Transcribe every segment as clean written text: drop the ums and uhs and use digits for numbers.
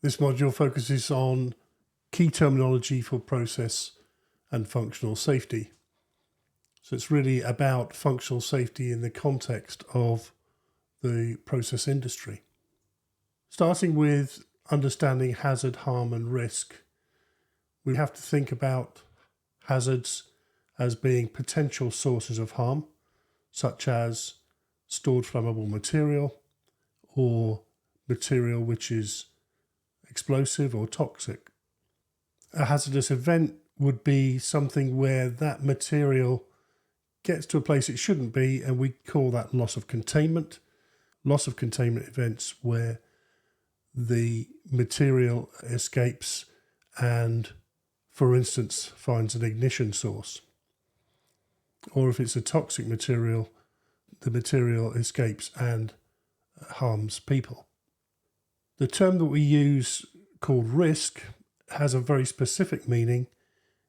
This module focuses on key terminology for process and functional safety. So it's really about functional safety in the context of the process industry. Starting with understanding hazard, harm and risk, we have to think about hazards as being potential sources of harm, such as stored flammable material or material which is explosive or toxic. A hazardous event would be something where that material gets to a place it shouldn't be, and we call that loss of containment. Loss of containment events where the material escapes and, for instance, finds an ignition source. Or if it's a toxic material, the material escapes and harms people. The term that we use called risk has a very specific meaning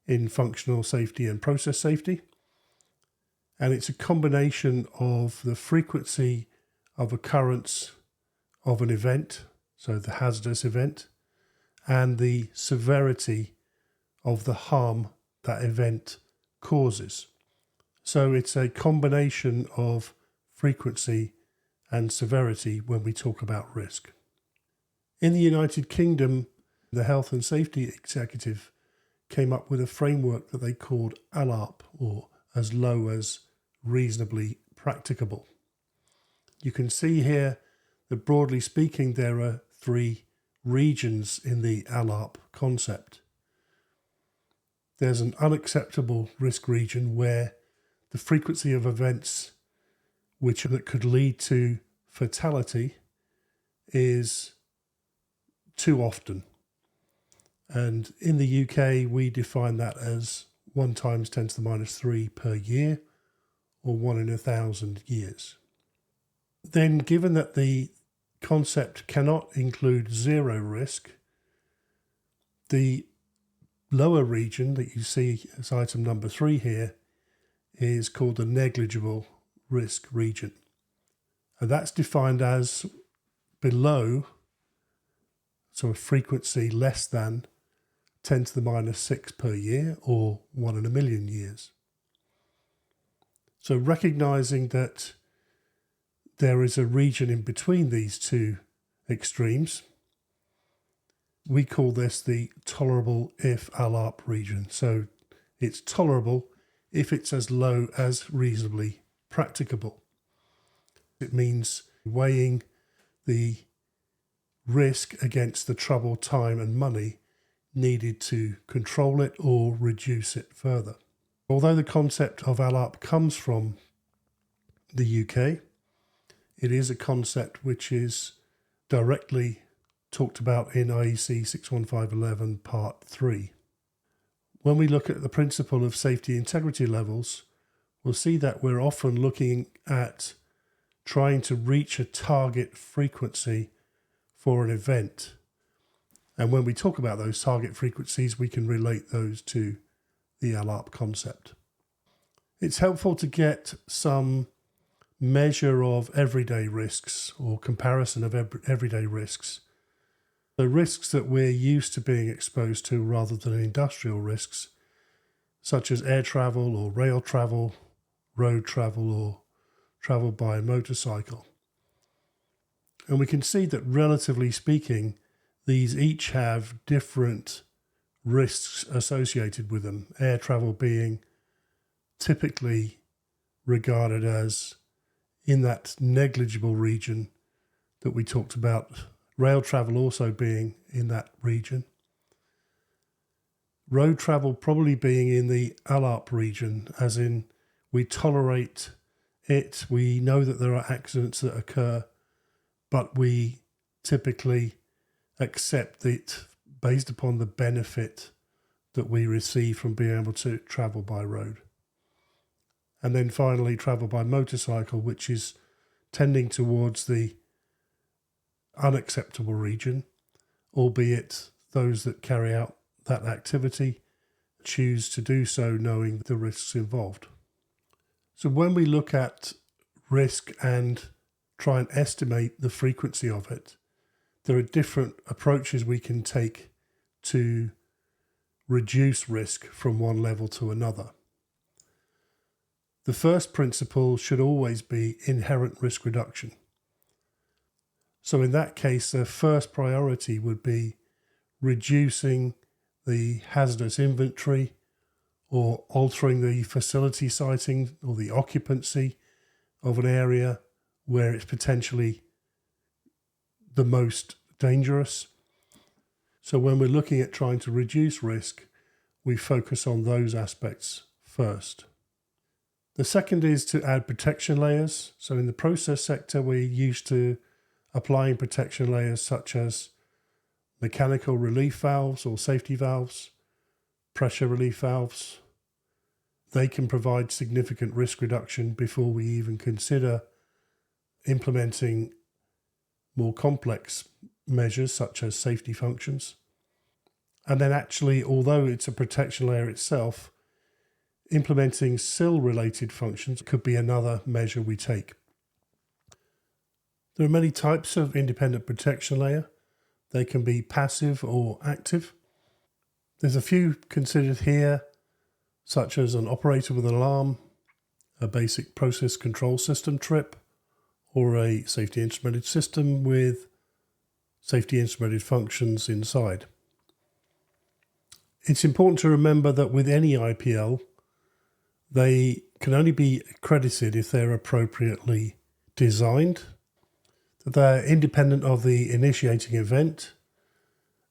in functional safety and process safety. And it's a combination of the frequency of occurrence of an event, so the hazardous event, and the severity of the harm that event causes. So it's a combination of frequency and severity when we talk about risk. In the United Kingdom, the Health and Safety Executive came up with a framework that they called ALARP, or as low as reasonably practicable. You can see here that broadly speaking, there are 3 regions in the ALARP concept. There's an unacceptable risk region where the frequency of events that could lead to fatality is too often. And in the UK, we define that as 1 times 10 to the minus 3 per year, or 1 in 1,000 years. Then, given that the concept cannot include zero risk, the lower region that you see as item number 3 here is called the negligible risk region. And that's defined as below, so a frequency less than 10 to the minus 6 per year, or 1 in 1,000,000 years. So recognizing that there is a region in between these 2 extremes, we call this the tolerable if ALARP region. So it's tolerable if it's as low as reasonably practicable. It means weighing the risk against the trouble, time and money needed to control it or reduce it further. Although the concept of ALARP comes from the UK, it is a concept which is directly talked about in IEC 61511 Part 3. When we look at the principle of safety integrity levels, we'll see that we're often looking at trying to reach a target frequency for an event. And when we talk about those target frequencies, we can relate those to the ALARP concept. It's helpful to get some measure of everyday risks or comparison of everyday risks. The risks that we're used to being exposed to rather than industrial risks, such as air travel or rail travel, road travel or travel by motorcycle. And we can see that relatively speaking, these each have different risks associated with them. Air travel being typically regarded as in that negligible region that we talked about, rail travel also being in that region. Road travel probably being in the ALARP region, as in we tolerate it, we know that there are accidents that occur, but we typically accept it based upon the benefit that we receive from being able to travel by road. And then finally, travel by motorcycle, which is tending towards the unacceptable region, albeit those that carry out that activity choose to do so knowing the risks involved. So when we look at risk and try and estimate the frequency of it, there are different approaches we can take to reduce risk from one level to another. The first principle should always be inherent risk reduction. So in that case, the first priority would be reducing the hazardous inventory or altering the facility siting or the occupancy of an area where it's potentially the most dangerous. So when we're looking at trying to reduce risk, we focus on those aspects first. The second is to add protection layers. So in the process sector, we're used to applying protection layers such as mechanical relief valves or safety valves, pressure relief valves. They can provide significant risk reduction before we even consider implementing more complex measures such as safety functions. And then actually, although it's a protection layer itself, implementing sill-related functions could be another measure we take. There are many types of independent protection layer. They can be passive or active. There's a few considered here, such as an operator with an alarm, a basic process control system trip, or a safety instrumented system with safety instrumented functions inside. It's important to remember that with any IPL, they can only be accredited if they're appropriately designed, that they're independent of the initiating event,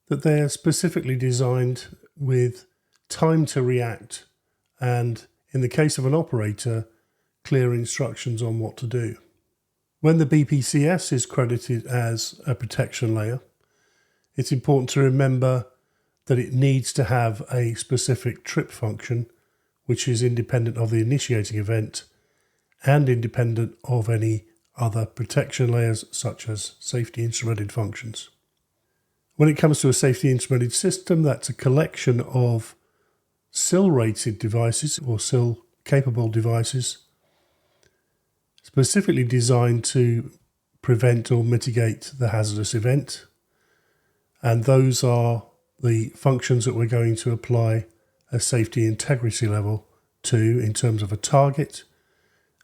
that they're specifically designed with time to react, and in the case of an operator, clear instructions on what to do. When the BPCS is credited as a protection layer, it's important to remember that it needs to have a specific trip function which is independent of the initiating event and independent of any other protection layers such as safety instrumented functions. When it comes to a safety instrumented system, that's a collection of sill-rated devices or sill-capable devices specifically designed to prevent or mitigate the hazardous event. And those are the functions that we're going to apply a safety integrity level to in terms of a target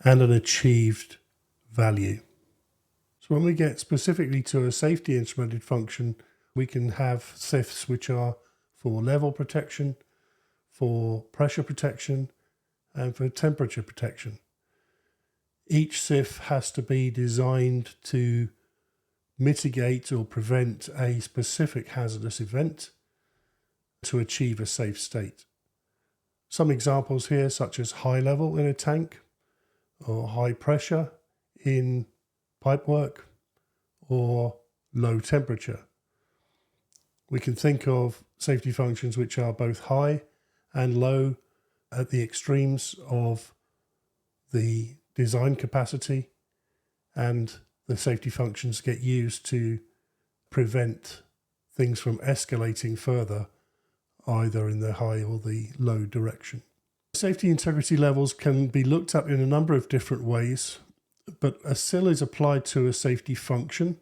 and an achieved value. So when we get specifically to a safety instrumented function, we can have SIFs which are for level protection, for pressure protection, and for temperature protection. Each SIF has to be designed to mitigate or prevent a specific hazardous event to achieve a safe state. Some examples here, such as high level in a tank, or high pressure in pipework, or low temperature. We can think of safety functions which are both high and low at the extremes of the design capacity, and the safety functions get used to prevent things from escalating further, either in the high or the low direction. Safety integrity levels can be looked at in a number of different ways, but a SIL is applied to a safety function.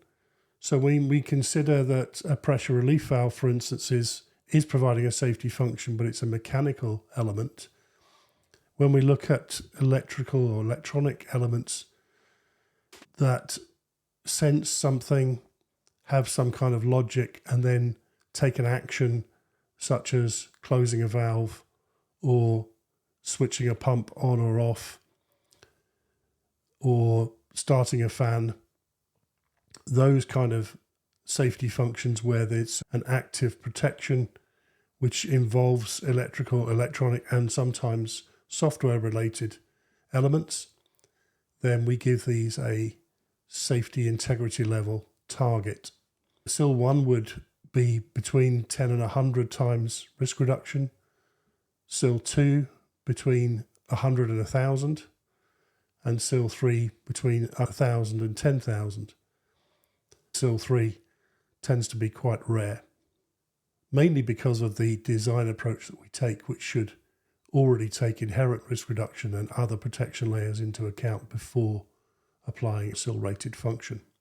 So when we consider that a pressure relief valve, for instance, is providing a safety function, but it's a mechanical element. When we look at electrical or electronic elements that sense something, have some kind of logic, and then take an action such as closing a valve or switching a pump on or off or starting a fan, those kind of safety functions where there's an active protection which involves electrical, electronic, and sometimes software related elements, then we give these a safety integrity level target. SIL 1 would be between 10 and 100 times risk reduction. SIL 2 between 100 and 1,000. And SIL 3 between 1,000 and 10,000. SIL 3 tends to be quite rare, mainly because of the design approach that we take, which should already take inherent risk reduction and other protection layers into account before applying a SIL rated function.